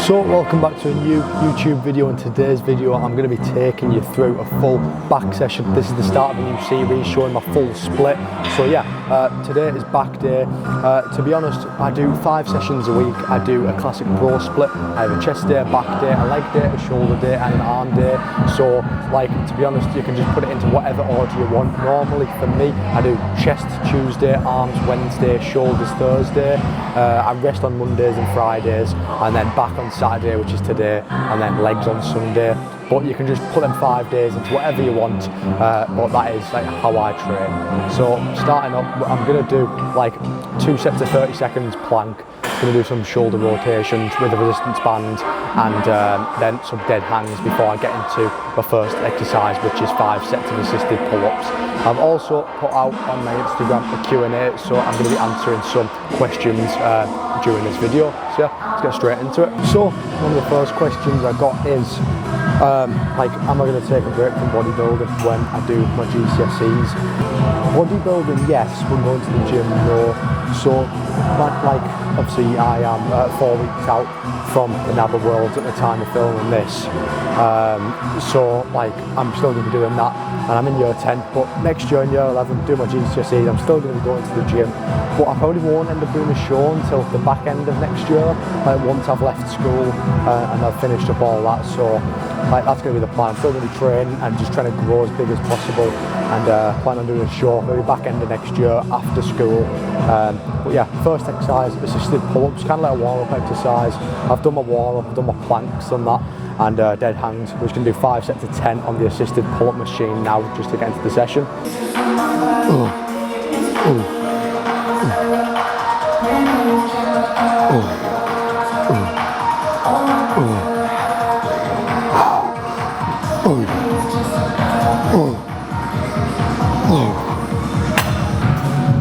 So welcome back to a new YouTube video. In today's video I'm going to be taking you through a full back session. This is the start of a new series showing my full split. So yeah, today is back day. To be honest, I do 5 sessions a week. I do a classic bro split. I have a chest day, a back day, a leg day, a shoulder day and an arm day. So like, to be honest, you can just put it into whatever order you want. Normally for me, I do chest Tuesday, arms Wednesday, shoulders Thursday. I rest on Mondays and Fridays, and then back on Saturday, which is today, and then legs on Sunday. But you can just put them 5 days into whatever you want, but that is like how I train. So starting up, I'm going to do like 2 sets of 30 seconds plank. I'm going to do some shoulder rotations with a resistance band, and then some dead hangs before I get into my first exercise, which is 5 sets of assisted pull-ups. I've also put out on my Instagram a Q&A, so I'm going to be answering some questions during this video. So yeah, let's get straight into it. So one of the first questions I got is, like, am I going to take a break from bodybuilding when I do my GCSEs? Bodybuilding, yes. When going to the gym, no. So, like, obviously I am 4 weeks out from the NABA Worlds at the time of filming this. So, like, I'm still going to be doing that, and I'm in year 10, but next year in year 11, do my GCSEs, I'm still going to be going to the gym, but I probably won't end up doing a show until the back end of next year, like once I've left school and I've finished up all that. So like, that's going to be the plan. I'm still going to be training and just trying to grow as big as possible, and plan on doing a show maybe back end of next year after school. But yeah, first exercise, assisted pull-ups, kind of like a warm-up exercise. I've done my warm-up, I've done my planks and that, and dead hangs. We're just going to do 5 sets of 10 on the assisted pull-up machine now, just to get into the session.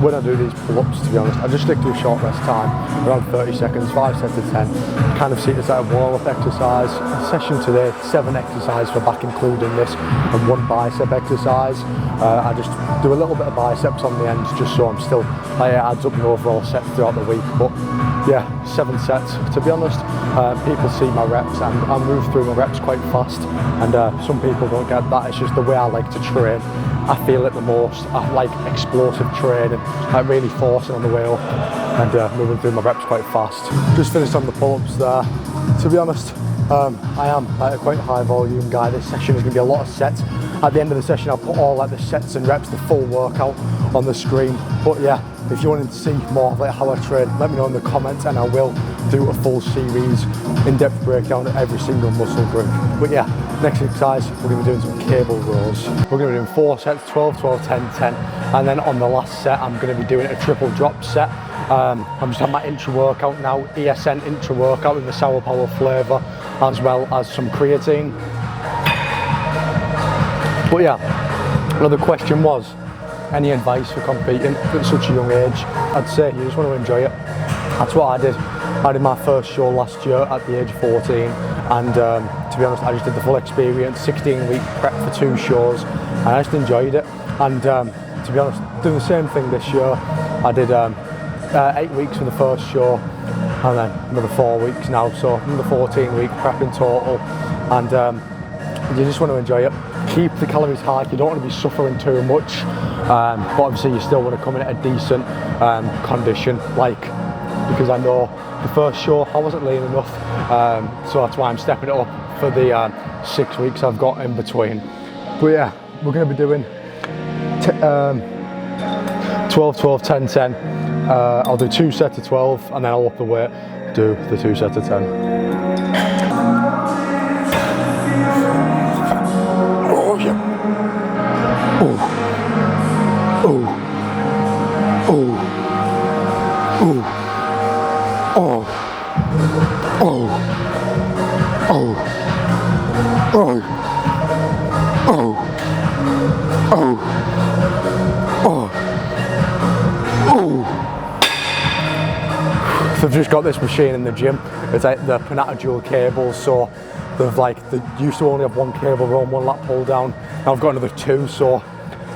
When I do these pull-ups, to be honest, I just stick to a short rest time, around 30 seconds, 5 sets of 10. Kind of see it as a warm-up exercise. Session today, 7 exercises for back including this, and 1 bicep exercise. I just do a little bit of biceps on the ends, just so I'm still, it adds up in overall sets throughout the week. But yeah, 7 sets. To be honest, people see my reps, and I move through my reps quite fast, and some people don't get that. It's just the way I like to train. I feel it the most. I like explosive training, like really forcing on the way up and moving through my reps quite fast. Just finished on the pull-ups there. To be honest, I am like a quite high volume guy. This session is going to be a lot of sets. At the end of the session, I'll put all like the sets and reps, the full workout on the screen. But yeah, if you wanted to see more of like how I train, let me know in the comments, and I will do a full series, in-depth breakdown of every single muscle group. But yeah, next exercise, we're going to be doing some cable rows. We're going to be doing 4 sets, 12, 12, 10, 10. And then on the last set, I'm going to be doing a triple drop set. I'm just on my intra workout now, ESN intra workout with the sour power flavour, as well as some creatine. But yeah, another question was, any advice for competing at such a young age? I'd say you just want to enjoy it. That's what I did. I did my first show last year at the age of 14, and to be honest, I just did the full experience, 16-week prep for 2 shows, and I just enjoyed it. And to be honest, doing the same thing this year. I did 8 weeks for the first show, and then another 4 weeks now, so another 14-week prep in total. And you just want to enjoy it. Keep the calories high. You don't want to be suffering too much, but obviously you still want to come in at a decent condition, like, because I know the first show I wasn't lean enough, so that's why I'm stepping it up for the 6 weeks I've got in between. But yeah, we're going to be doing 12, 12, 10, 10. I'll do 2 sets of 12, and then I'll up the weight, do the 2 sets of 10. Oh yeah. Oh. Oh. Oh. Oh. Oh. Oh. Oh. Oh. Oh. Oh. Oh. Oh. So I've just got this machine in the gym. It's like the Panata dual cables, so they used to only have 1 cable row and 1 lat pull down. Now I've got another 2, so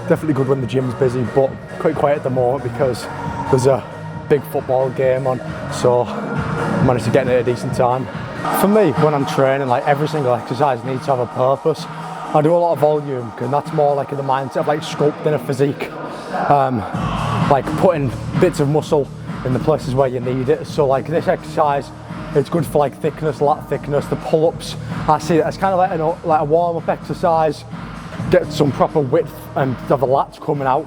definitely good when the gym's busy, but quite quiet at the moment because there's a big football game on, so I managed to get in at a decent time. For me, when I'm training, like every single exercise needs to have a purpose. I do a lot of volume because that's more like in the mindset of like sculpting a physique, like putting bits of muscle in the places where you need it. So like this exercise, it's good for like thickness, lat thickness, the pull-ups. I see it as kind of like a warm-up exercise, get some proper width and have the lats coming out.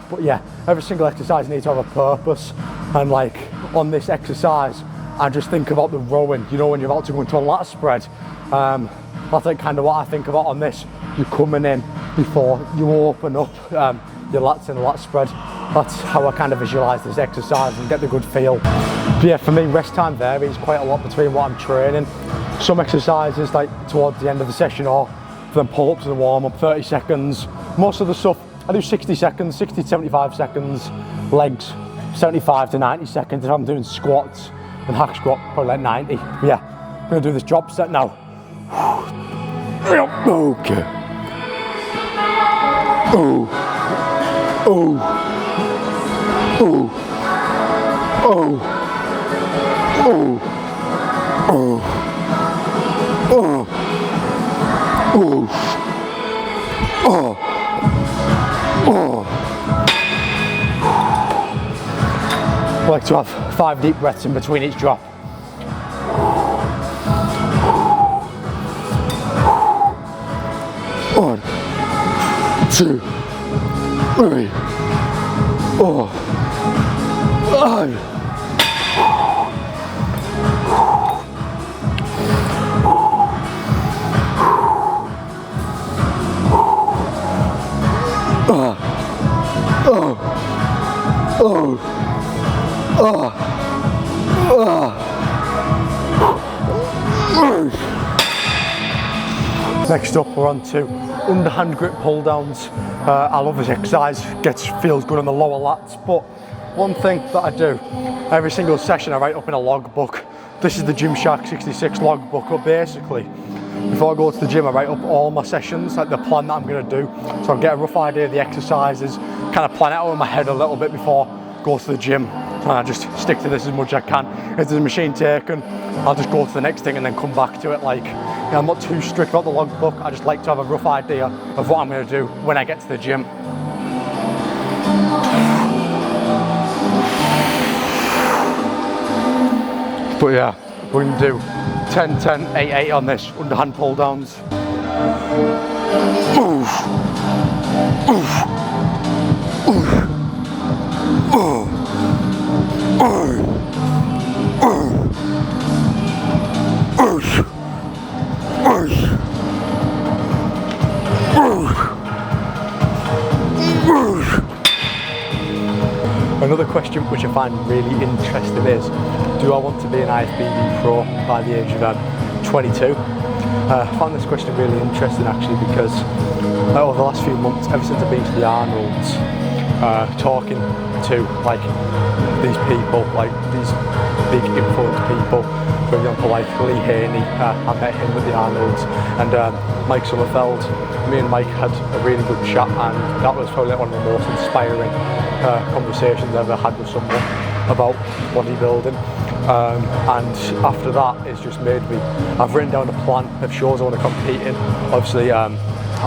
But yeah, every single exercise needs to have a purpose. And like on this exercise, I just think about the rowing, you know, when you're about to go into a lat spread. That's like kind of what I think about on this. You're coming in before you open up your lats in a lat spread. That's how I kind of visualise this exercise and get the good feel. But yeah, for me, rest time varies quite a lot between what I'm training. Some exercises like towards the end of the session or for them pull-ups and warm-up, 30 seconds. Most of the stuff, I do 60 seconds, 60 to 75 seconds. Legs, 75 to 90 seconds. If I'm doing squats and hack squat, probably like 90. But yeah, I'm gonna do this drop set now. Okay. Oh. Oh. Oh. Oh. Oh. Oh. Oh. Oh. Oh. Oh. I like to have 5 deep breaths in between each drop. 1, 2, 3, 4, 5. Next up, we're on to underhand grip pull downs. I love this exercise, feels good on the lower lats, but one thing that I do, every single session I write up in a logbook. This is the Gymshark 66 logbook, but basically, before I go to the gym, I write up all my sessions, like the plan that I'm gonna do. So I get a rough idea of the exercises, kind of plan it out in my head a little bit before I go to the gym. And I just stick to this as much as I can. If there's a machine taken, I'll just go to the next thing and then come back to it. Like, you know, I'm not too strict about the logbook. I just like to have a rough idea of what I'm gonna do when I get to the gym. But yeah, we're gonna do 10, 10, 8, 8 on this underhand pull downs. Another question which I find really interesting is, do I want to be an IFBB pro by the age of 22? I found this question really interesting actually because over the last few months, ever since I've been to the Arnolds, talking to like these people, like these big influence people, for example like Lee Haney, I met him at the Arnolds, and Mike Sommerfeld. Me and Mike had a really good chat, and that was probably one of the most inspiring conversations I've ever had with someone about bodybuilding. And after that, it's just made me, I've written down a plan of shows I want to compete in. Obviously, I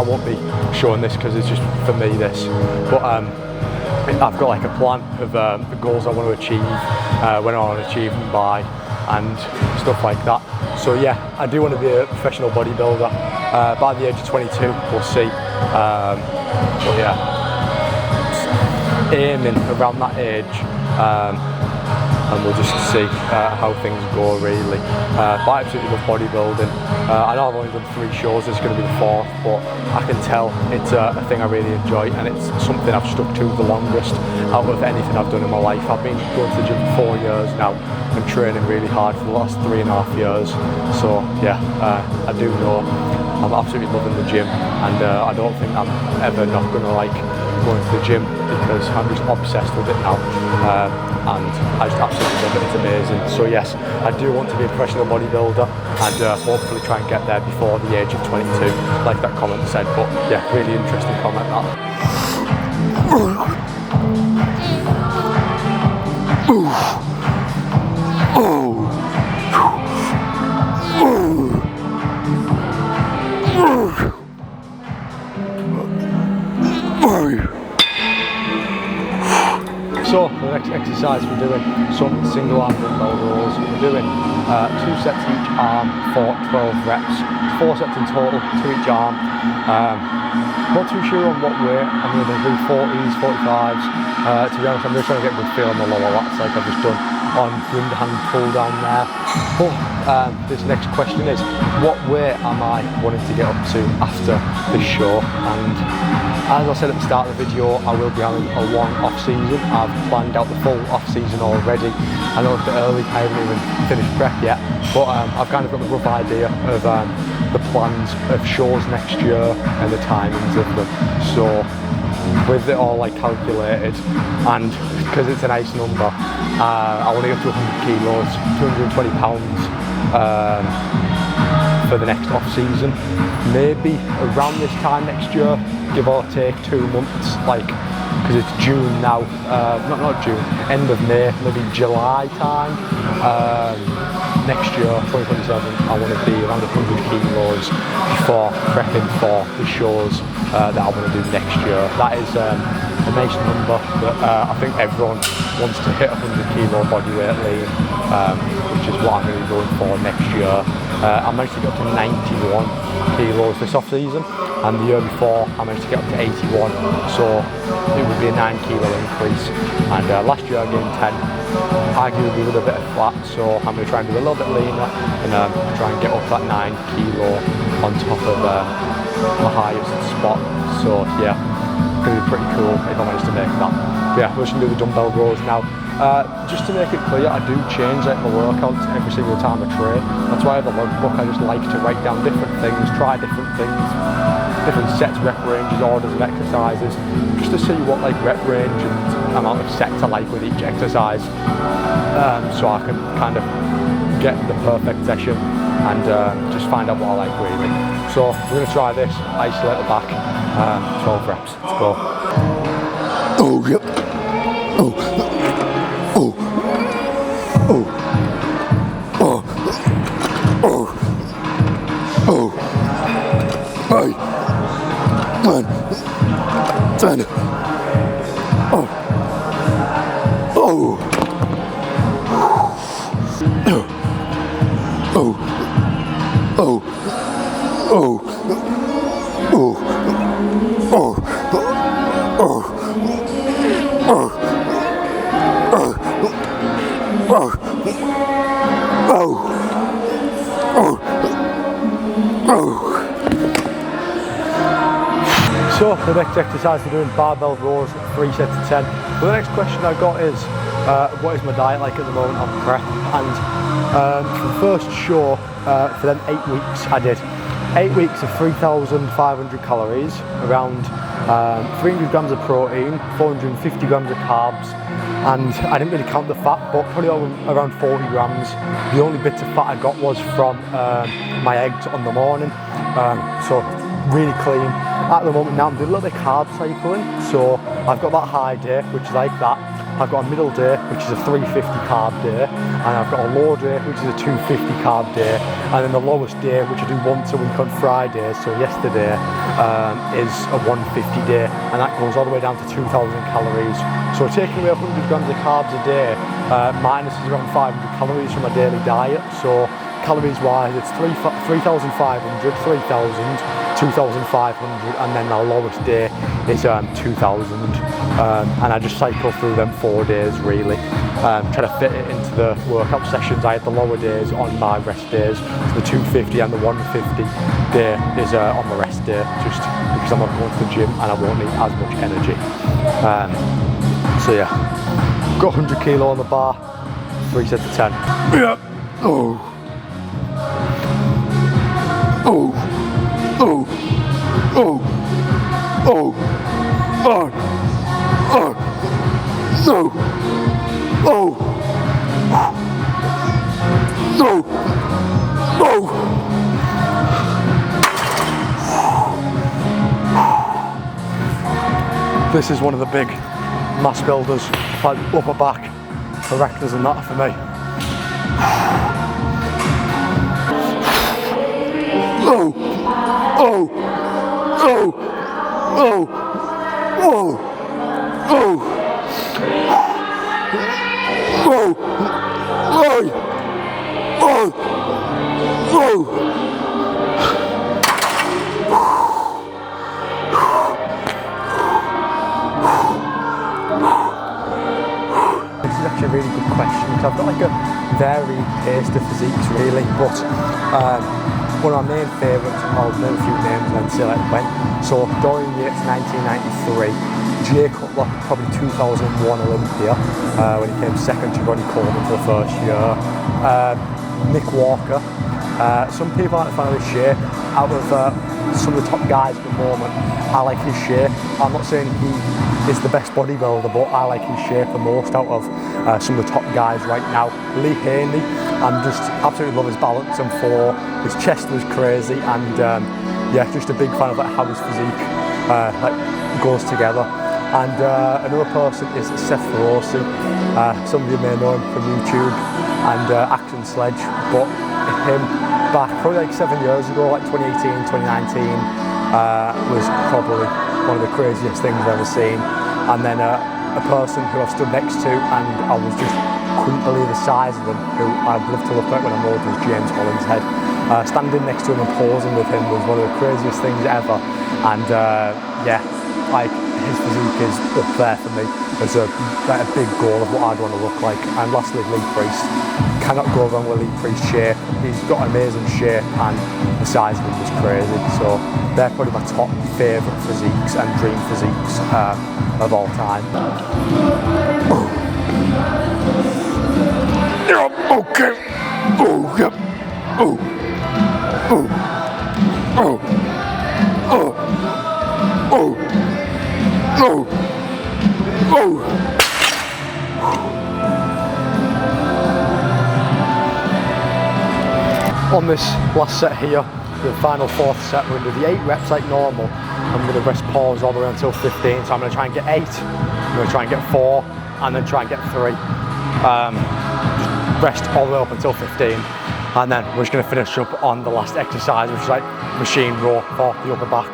won't be showing this because it's just for me this, but I've got like a plan of the goals I want to achieve, when I want to achieve them by, and stuff like that. So yeah, I do want to be a professional bodybuilder by the age of 22, we'll see. But yeah, aiming around that age, and we'll just see how things go really. But I absolutely love bodybuilding. I know I've only done 3 shows, this is going to be the 4th, but I can tell it's a thing I really enjoy, and it's something I've stuck to the longest out of anything I've done in my life. I've been going to the gym for 4 years now and training really hard for the last 3.5 years. So yeah, I do know I'm absolutely loving the gym, and I don't think I'm ever not going to like going to the gym because I'm just obsessed with it now, and I just absolutely love it. It's amazing. So yes, I do want to be a professional bodybuilder and hopefully try and get there before the age of 22, like that comment said. But yeah, really interesting comment that. So for the next exercise we're doing some single arm dumbbell rows. We're doing 2 sets each arm for 12 reps. 4 sets in total to each arm. Not too sure on what weight. I'm going to do 40s, 45s. To be honest, I'm just trying to get a good feel on the lower lats like I've just done on the underhand pull down there. But this next question is, what weight am I wanting to get up to after this show? And as I said at the start of the video, I will be having a long off season. I've planned out the full off season already. I know it's a bit early, I haven't even finished prep yet, but I've kind of got a rough idea of the plans of shows next year and the timings of them. So with it all like calculated, and because it's a nice number, I want to get to 100 kilos, 220 pounds for the next off season. Maybe around this time next year, give or take 2 months, like, because it's June now, not June, end of May, maybe July time. Next year, 2027, I want to be around 100 kilos before prepping for the shows that I want to do next year. That is a nice number that I think everyone wants to hit 100 kilo body weight lean, which is what I'm really going for next year. I managed to get up to 91 kilos this off season, and the year before I managed to get up to 81, so it would be a 9 kilo increase. And last year I gained 10, arguably with a bit of fat, so I'm going to try and do a little bit leaner and try and get up that 9 kilo on top of my highest spot. So yeah, it's going to be pretty cool if I manage to make that. But yeah, we're just going to do the dumbbell rows now. Just to make it clear, I do change like my workouts every single time I train. That's why I have a logbook. I just like to write down different things, try different things, different sets, rep ranges, orders of exercises, just to see what like rep range and amount of sets I like with each exercise, so I can kind of get the perfect session and just find out what I like really. So we're going to try this, isolate the back, 12 reps, let's go. Oh, yep. Oh. Oh. Oh. Oh. Oh. Oh. 9, 10. Oh. Oh. Oh. Oh. Oh. Oh. Oh. Oh. So the next exercise we're doing barbell rows, 3 sets of 10. But the next question I got is, what is my diet like at the moment on prep? And for the first show, for them 8 weeks, I did 8 weeks of 3,500 calories, around 300 grams of protein, 450 grams of carbs, and I didn't really count the fat, but probably around 40 grams. The only bits of fat I got was from my eggs on the morning, so really clean. At the moment now I'm doing a little bit of carb cycling, so I've got that high day, which is like that. I've got a middle day, which is a 350 carb day, and I've got a low day, which is a 250 carb day, and then the lowest day, which I do once a week on Fridays, so yesterday, is a 150 day, and that goes all the way down to 2,000 calories. So taking away 100 grams of carbs a day, minus is around 500 calories from my daily diet. So calories wise, it's 3,500, 3,000, 2,500, and then our lowest day is 2,000, and I just cycle through them 4 days really, try to fit it into the workout sessions. I had the lower days on my rest days, so the 250 and the 150 day is on the rest day, just because I'm not going to the gym and I won't need as much energy. So yeah, got 100 kilo on the bar, 3 sets of 10. Yep. Oh. Oh. Oh. Oh. Oh. Oh. Oh. No. Oh. No. Oh. This is one of the big mass builders, like upper back, erectors and that for me. Oh. Oh. Oh. Oh. This is actually a really good question because I've got like a varied taste of physiques really, but one of my main favourites, I'll name a few names and then say like when. So Dorian Yates 1993, Jay Cutler probably 2001 Olympia when he came second to Ronnie Coleman for the first year. Nick Walker. Some people aren't a fan of his shape. Out of some of the top guys at the moment, I like his shape. I'm not saying he is the best bodybuilder, but I like his shape the most out of some of the top guys right now. Lee Haney, I'm just absolutely love his balance and floor. His chest was crazy, and yeah, just a big fan of like how his physique like goes together. And another person is Seth Feroce. Some of you may know him from YouTube and Action Sledge, but him back probably like 7 years ago, like 2018, 2019, was probably one of the craziest things I've ever seen. And then a person who I've stood next to and I was just couldn't believe the size of them, who I'd love to look at when I'm older, was James Hollinshead. Standing next to him and posing with him was one of the craziest things ever. And yeah, like his physique is up there for me as a big goal of what I'd want to look like. And lastly, Lee Priest. Cannot go wrong with Lee Priest's shape. He's got amazing shape and the size of him was crazy. So they're probably my top favourite physiques and dream physiques of all time. Yeah, okay. Oh, yep. Oh. Oh. Oh. Oh. Oh. Oh. Oh. On this last set here, the final fourth set, we're going to do the 8 reps like normal. I'm going to rest pause all the way until 15, so I'm going to try and get 8, I'm going to try and get 4, and then try and get 3. Just rest all the way up until 15, and then we're just going to finish up on the last exercise, which is like machine row for the upper back.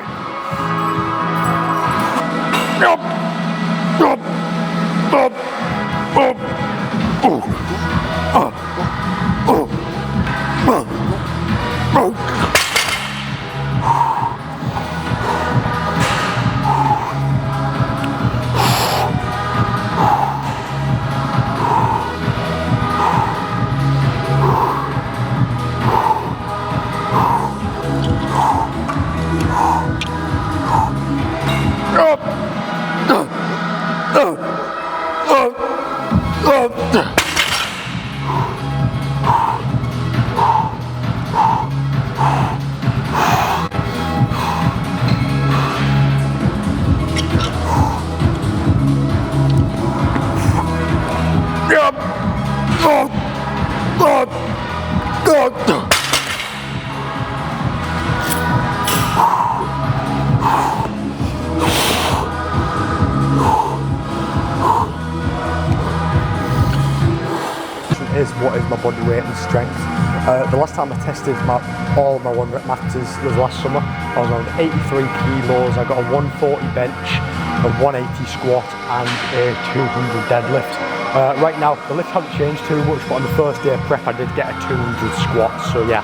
Up. Up. Up. Up. Oh. Oh. Is what is my body weight and strength. The last time I tested all my 1 rep maxes was last summer. I was around 83 kilos. I got a 140 bench, a 180 squat and a 200 deadlift. Right now the lift hasn't changed too much, but on the first day of prep I did get a 200 squat, so yeah,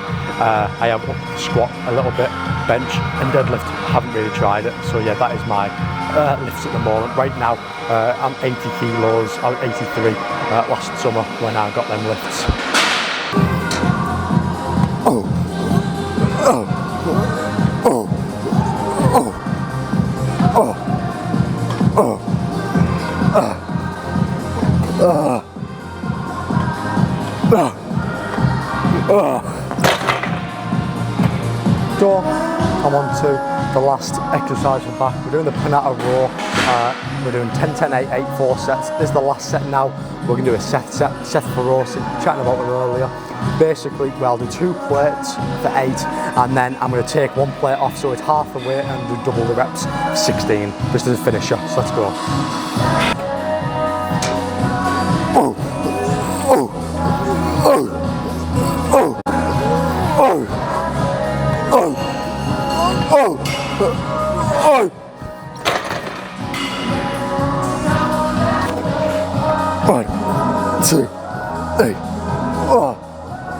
I have up the squat a little bit. Bench and deadlift, haven't really tried it, so yeah, that is my lifts at the moment. Right now I'm 80 kilos, I was 83 last summer when I got them lifts. Oh. Oh. Oh. Oh. Oh. So I'm on to the last exercise for back. We're doing the Panata row. We're doing 10, 10, 8, 8, 4 sets. This is the last set now. We're going to do a Seth Feroce, chatting about it earlier. Basically, well, I'll do 2 plates for 8, and then I'm going to take 1 plate off, so it's half the weight, and do double the reps, 16, just as a finisher. So let's go. Oh. Oh. Oh. Oh. Oh. Oh. Oh. Oh. 2, 8,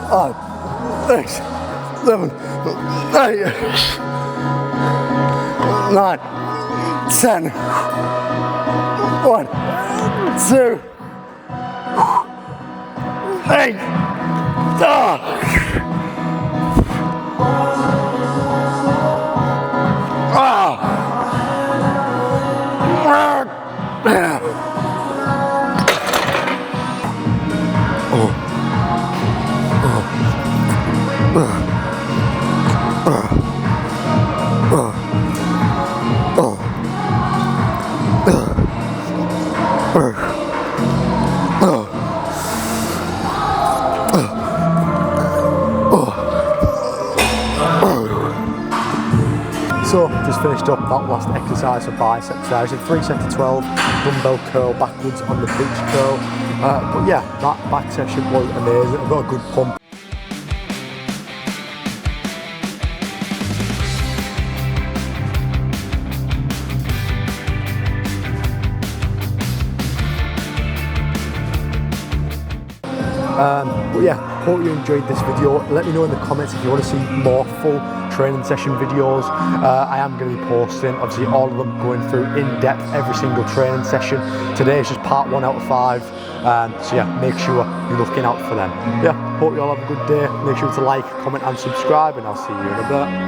5, 6, 7, 8, 9, 10. 1, 2, 8. So just finished up that last exercise for biceps. I did 3 sets of 12, dumbbell curl backwards on the beach curl. But yeah, that back session was amazing. I got a good pump. But yeah, hope you enjoyed this video. Let me know in the comments if you want to see more full training session videos. I am going to be posting, obviously, all of them going through in depth every single training session. Today is just part 1 out of 5. So yeah, make sure you're looking out for them. Yeah, hope you all have a good day. Make sure to like, comment and subscribe, and I'll see you in a bit.